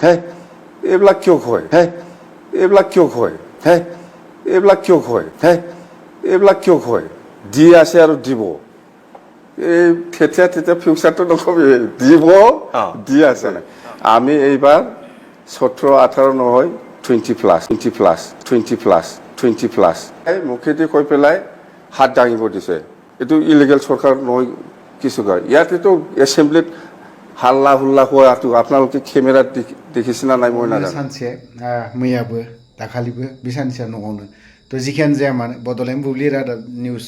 হে এইবিলাক কিয় কয় হে এইবিলাক কিয় কয় হে এইবিলাক কিয় কয় হে এইবিলাক কিয় কয় দি আছে আৰু দিব এই তেতিয়া ফিউচাৰটো নকবি দিব দি আছে আমি এইবাৰ 17-18 নহয় 20+ এই মুখেদি কৈ পেলাই হাত দাঙিব দিছে এইটো ইলিগেল চৰকাৰ নহয় কিছু কয় ইয়াতেতো এছেম্বলিত হাল্লা হুল্লা হোৱাটো আপোনালোকে কেমেৰাত দেখিছিনা নাই মই নাজানো सानसे मैयाबो दाखालिबो बे सानसेया न'आवनो थ' जिखियानो जाया मानो बड'लेण्ड बुब्लि रादाब निउस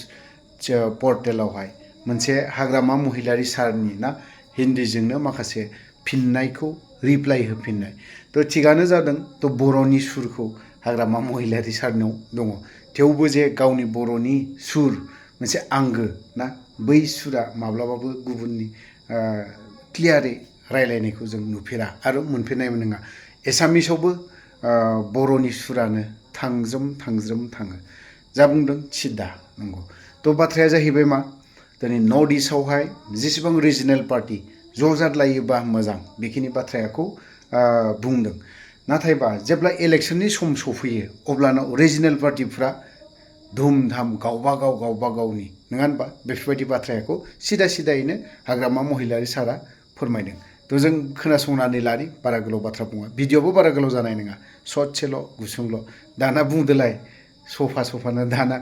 पर्टेलावहाय मोनसे हाग्रामा महिलारि सारनि ना हिन्दीजोंनो माखासे फिननायखौ रिप्लाइ होफिननाय थ' थिगानो जादों थ' बर'नि सुरखौ हाग्रामा महिलारि सारनाव दङ थेवबो जे गावनि बर'नि सुर मोनसे आंगो ना बै सुरा माब्लाबाबो गुबुननि क्लियारै रायलायनायखौ जों नुफेरा आरो मोनफेरनायबो नङा एसामिसावबो बर'नि सुरानो थांज्रोम थाङो जा बुंदों सिद्दा नंगौ थ' बाथ्राया जाहैबाय मा दिनै नर्थ इस्टआवहाय जेसेबां रिजनेल पार्टि ज' जादलायोबा मोजां बेखिनि बाथ्राखौ बुंदों नाथायबा जेब्ला इलेक्सननि सम सफैयो अब्लानो रिजनेल पार्टिफ्रा धुमधाम गावबा गावनि नङा होनबा बेफोरबायदि बाथ्राखौ सिदायैनो हाग्रामा महिलारि सारा फोरमायदों थ' जों खोनासंनानै लानि बारा गोलाव बाथ्रा बुङा भिडिअ'बो बारा गोलाव जानाय नङा ससेल' गुसुंल' दाना बुंदोलाय सफानो दाना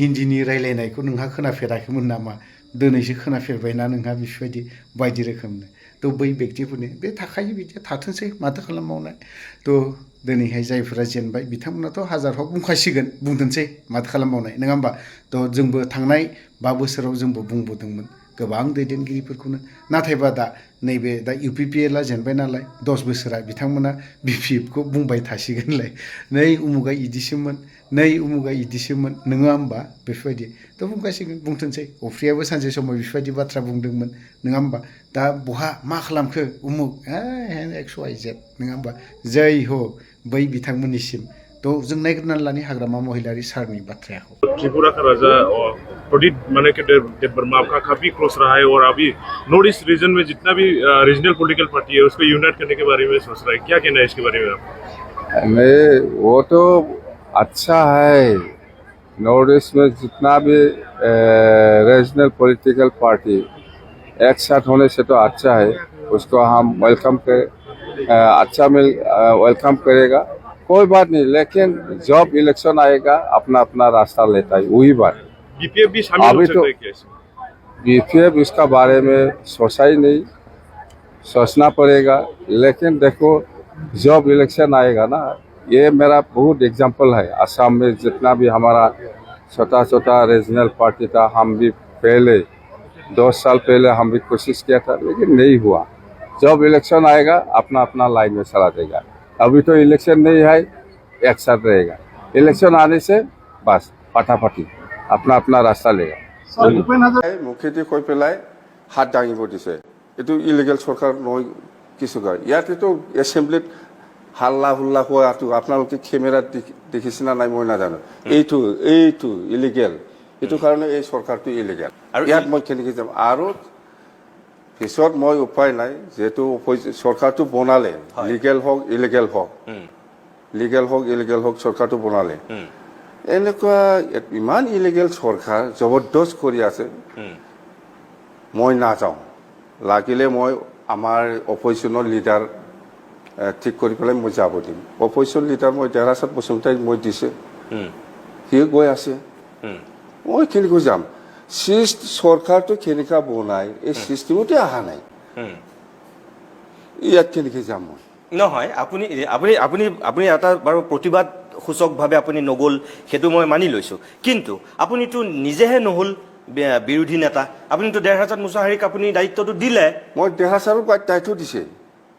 हिन्दीनि रायलायनायखौ नोंहा खोनाफेराखैमोन नामा दिनैसो खोनाफेरबायना नोंहा बेफोरबायदि बायदि रोखोमनो थ' बै बेक्तिफोरनि बे थाखायो बिदि थाथोंसै माथो खालामबावनाय थ' दिनैहाय जायफोरा जेनबाय बिथांमोनाथ' हाजारफाव बुंखासिगोन बुंथोंसै माथो खालामबावनाय नङा होमबा थ' जोंबो थांनाय 5 बोसोराव जोंबो बुंबोदोंमोन गोबां दैदेनगिरिफोरखौनो नाथायबा दा नैबे दा UPPLआ जेनबाय नालाय 10 बोसोरा बिथांमोना BPFखौ बुंबाय थासिगोनलाय नै उमुगा इदिसोमोन नङा होमबा बेफोरबायदि थ' बुंगासिगोन बुंथोंसै अफ्रियाबो सानसे समाव बेफोरबायदि बाथ्रा बुंदोंमोन नङा होमबा दा बहा मा खालामखो उमुग XYZ नङा होमबा जै हो बै बिथांमोननिसिम थ' जों नायग्रोनानै लानि हाग्रामा महिलारि सारनि बाथ्राखौ त्रिपुरा का राजा और प्रोडिट माने के डेबरमा का काफी क्लोज रहा है और अभी नॉर्थ ईस्ट रीजन में जितना भी रीजनल पॉलिटिकल पार्टी है उसको यूनाइट करने के बारे में सोच रहा है क्या कहना है इसके बारे में आप वो तो अच्छा है नॉर्थ ईस्ट में जितना भी रीजनल पॉलिटिकल पार्टी एक साथ होने से तो अच्छा है उसको हम वेलकम कर वेलकम करेगा कोई बात नहीं लेकिन जब इलेक्शन आएगा अपना रास्ता लेता है वही बात बीपीएफ भी शामिल हो सकता है क्या इसमें BPF इसका बारे में सोचा ही नहीं सोचना पड़ेगा लेकिन देखो जब इलेक्शन आएगा ना ये मेरा बहुत एग्जाम्पल है असम में जितना भी हमारा छोटा रीजनल पार्टी था हम भी पहले 10 साल पहले हम भी कोशिश किया था लेकिन नहीं हुआ जब इलेक्शन आएगा अपना लाइन में चला देगा अभी तो इलेक्शन नहीं है एक साथ रहेगा इलेक्शन आने से बस पाटापाटी अपना रास्ता लेगा मुखेदी কৈ পেলাই হাত দাঙিব দিছে এইটো ইলিগেল চৰকাৰ নহয় কিছু কয় ইয়াতেতো এছেম্বলিত হাল্লা হুল্লা হোৱাটো আপোনালোকে কেমেৰাত দেখিছিনা নাই মই নাজানো এইটো ইলিগেল এইটো কাৰণে এই চৰকাৰটো ইলিগেল আৰু ইয়াত মই কেনেকৈ যাম আৰু পিছত মই উপায় নাই যেহেতু চৰকাৰটো বনালে লিগেল হওক ইলিগেল হওক চৰকাৰটো বনালে এনেকুৱা ইমান ইলিগেল চৰকাৰ জবৰদস্ত কৰি আছে মই নাযাওঁ লাগিলে মই আমাৰ অপজিশ্যনৰ লিডাৰ ঠিক কৰি পেলাই মই যাব দিম অপজিশ্যন লিডাৰ মই দেৰাচাত বসুমতাৰীক মই দিছে সি গৈ আছে মই কেনেকৈ যাম চৰকাৰটো কেনেকুৱা বনাই এই চিষ্টেমতে অহা নাই ইয়াত কেনেকৈ যাম মই নহয় আপুনি এটা বাৰু প্ৰতিবাদ সূচকভাৱে আপুনি নগ'ল সেইটো মই মানি লৈছোঁ কিন্তু আপুনিতো নিজেহে নহ'ল বিৰোধী নেতা আপুনিতো দেৰহাজাত মুছাহাৰীক আপুনি দায়িত্বটো দিলে মই দেৰহাজাৰক দায়িত্ব দিছে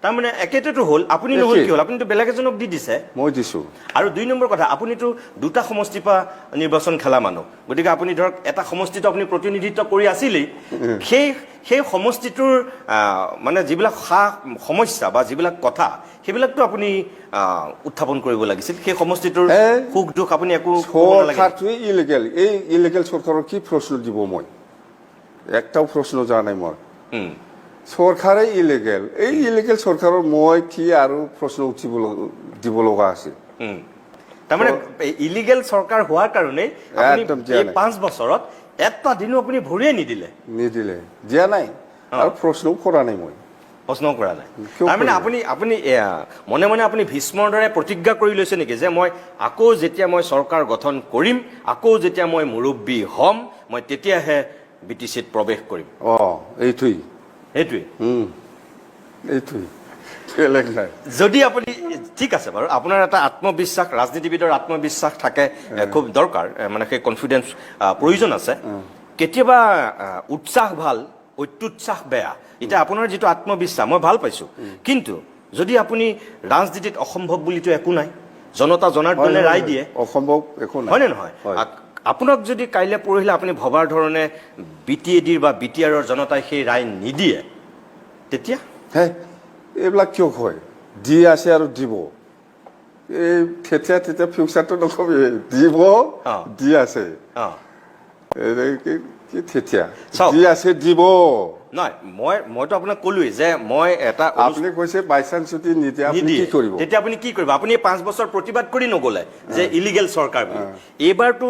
তাৰমানে একেইটো হ'ল আপুনি নহ'ল কি হ'ল আপুনিতো বেলেগ এজনক দি দিছে মই দিছোঁ আৰু 2 নম্বৰ কথা আপুনিতো দুটা সমষ্টিৰ পৰা নিৰ্বাচন খেলা মানুহ গতিকে আপুনি ধৰক এটা সমষ্টিটো আপুনি প্ৰতিনিধিত্ব কৰি আছিলেই সেই সমষ্টিটোৰ মানে যিবিলাক সমস্যা বা যিবিলাক কথা সেইবিলাকতো আপুনি উত্থাপন কৰিব লাগিছিল সেই সমষ্টিটোৰ সুখ দুখ আপুনি একো চৰকাৰটোৱে ইলিগেল এই ইলিগেল চৰকাৰৰ কি প্ৰশ্ন দিব মই একটাও প্ৰশ্ন যোৱা নাই মোৰ চৰকাৰে ইলিগেল এই ইলিগেল চৰকাৰৰ মই কি আৰু প্ৰশ্ন দিব লগা আছিল তাৰমানে ইলিগেল চৰকাৰ হোৱাৰ কাৰণেই আপুনি একদম দিয়া এই নাই। 5 বছৰত এটা দিনো আপুনি ভৰিয়ে নিদিলে দিয়া নাই আৰু প্ৰশ্নও কৰা নাই মই প্ৰশ্ন কৰা নাই কিয় তাৰমানে কৰিম? আপুনি মনে মনে আপুনি ভীষ্মৰ দৰে প্ৰতিজ্ঞা কৰি লৈছে নেকি যে মই আকৌ যেতিয়া মই চৰকাৰ গঠন কৰিম আকৌ যেতিয়া মই মুৰব্বী হ'ম মই তেতিয়াহে BTCত প্ৰৱেশ কৰিম এইটোৱেই সেইটোৱে এইটোৱেই বেলেগ নাই যদি আপুনি ঠিক আছে বাৰু আপোনাৰ এটা আত্মবিশ্বাস ৰাজনীতিবিদৰ আত্মবিশ্বাস থাকে খুব দৰকাৰ মানে সেই কনফিডেন্স প্ৰয়োজন আছে কেতিয়াবা উৎসাহ ভাল অত্যুৎসাহ বেয়া এতিয়া আপোনাৰ যিটো আত্মবিশ্বাস মই ভাল পাইছো কিন্তু যদি আপুনি ৰাজনীতিত অসম্ভৱ বুলিতো একো নাই জনতা জনাৰ্দনে ৰায় দিয়ে অসম্ভৱ একো নাই হয়নে নহয় আপোনাক যদি কাইলৈ পৰহিলে আপুনি ভবাৰ ধৰণে BTADৰ বা BTRৰ জনতাই সেই ৰায় নিদিয়ে তেতিয়া এইবিলাক কিয় কয় দি আছে আৰু দিব এই তেতিয়া ফিউচাৰটো নকবি দিব দি আছে কি তেতিয়া দি আছে দিব নহয় মইতো আপোনাক ক'লোৱেই যে মই এটা আপুনি কৈছে বাই চান্স যদি নিদিয়ে আপুনি কি কৰিব তেতিয়া আপুনি কি কৰিব আপুনি 5 বছৰ প্ৰতিবাদ কৰি নগ'লে যে ইলিগেল চৰকাৰ বুলি এইবাৰতো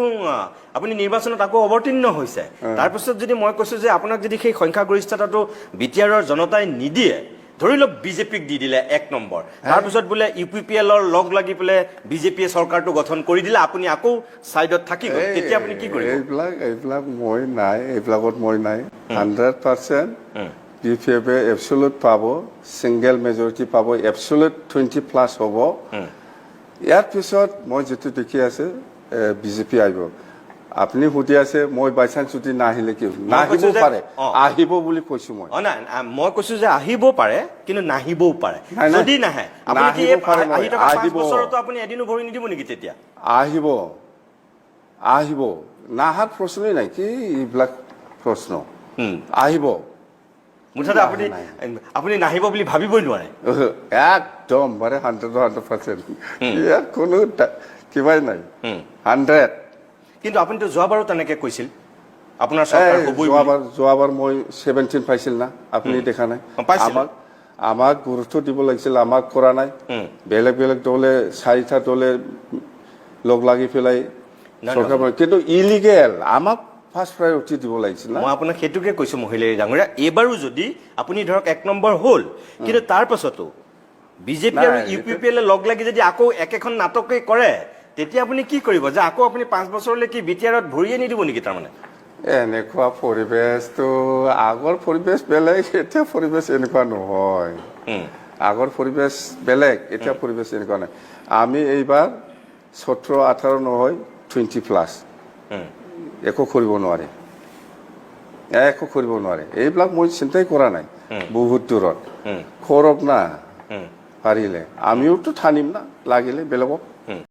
আপুনি নিৰ্বাচনত আকৌ অৱতীৰ্ণ হৈছে তাৰপিছত যদি মই কৈছো যে আপোনাক যদি সেই সংখ্যাগৰিষ্ঠতাটো BTRৰ জনতাই নিদিয়ে ধৰি লওক বিজেপিক দি দিলে 1 নম্বৰ তাৰপিছত বোলে UPPLৰ লগ লাগি পেলাই বিজেপিয়ে চৰকাৰটো গঠন কৰি দিলে আপুনি আকৌ সাইডত থাকিব তেতিয়া আপুনি কি কৰিব এইবিলাক মই নাই এইবিলাকত মই নাই 100% BPF এবসলিউট পাব সিঙ্গেল মেজৰিটি পাব এবসলিউট 20+ হ'ব ইয়াৰ পিছত মই যেটো দেখি আছে বিজেপি আহিব আপুনি সুধি আছে মই বাই চান্স যদি নাহিলে কি নাহিব পাৰে আহিব বুলি কৈছো মই মই কৈছো যে আহিব পাৰে কিন্তু নাহিবও পাৰে যদি নাহে আপুনি কি আহি থকা 5 বছৰতো আপুনি এদিনো ভৰি নিদিব নেকি তেতিয়া আহিব নাহাৰ প্ৰশ্নই নাই কি এইবিলাক প্ৰশ্ন আহিব মুঠতে আপুনি নাহিব বুলি ভাবিবই নোৱাৰে একদম bare 100% ইয়াৰ কোনো কিবাই নাই 100 কিন্তু আপুনিতো যোৱাবাৰো তেনেকে কৈছিল আপোনাৰ চৰকাৰ হ'বই যোৱাবাৰ মই 17 পাইছিল না আপুনি দেখা নাই আমাক গুৰুত্ব দিব লাগিছিল আমাক কৰা নাই বেলেগ দলে 4টা দলে লগ লাগি পেলাই চৰকাৰ কিন্তু ইলিগেল আমাক ফাৰ্স্ট প্ৰায়োৰিটি দিব লাগিছিল না মই আপোনাক হেতুকে কৈছো মহিলাই ডাঙৰীয়া এবাৰো যদি আপুনি ধৰক 1 নম্বৰ হ'ল কিন্তু তাৰ পাছতো বিজেপি আৰু UPPL লগ লাগি যদি আকৌ একেখন নাটকে কৰে তেতিয়া আপুনি কি কৰিব যে আকৌ আপুনি 5 বছৰলৈ কি BTRত ভৰিয়ে নিদিব নেকি তাৰমানে এনেকুৱা পৰিবেশটো আগৰ পৰিবেশ বেলেগ এতিয়া পৰিবেশ এনেকুৱা নহয় আগৰ পৰিবেশ বেলেগ এতিয়া পৰিবেশ এনেকুৱা নাই আমি এইবাৰ 17 18 নহয় 20+ একো কৰিব নোৱাৰে এইবিলাক মই চিন্তাই কৰা নাই বহুত দূৰত কৰক না পাৰিলে আমিওতো ঠানিম না লাগিলে বেলেগক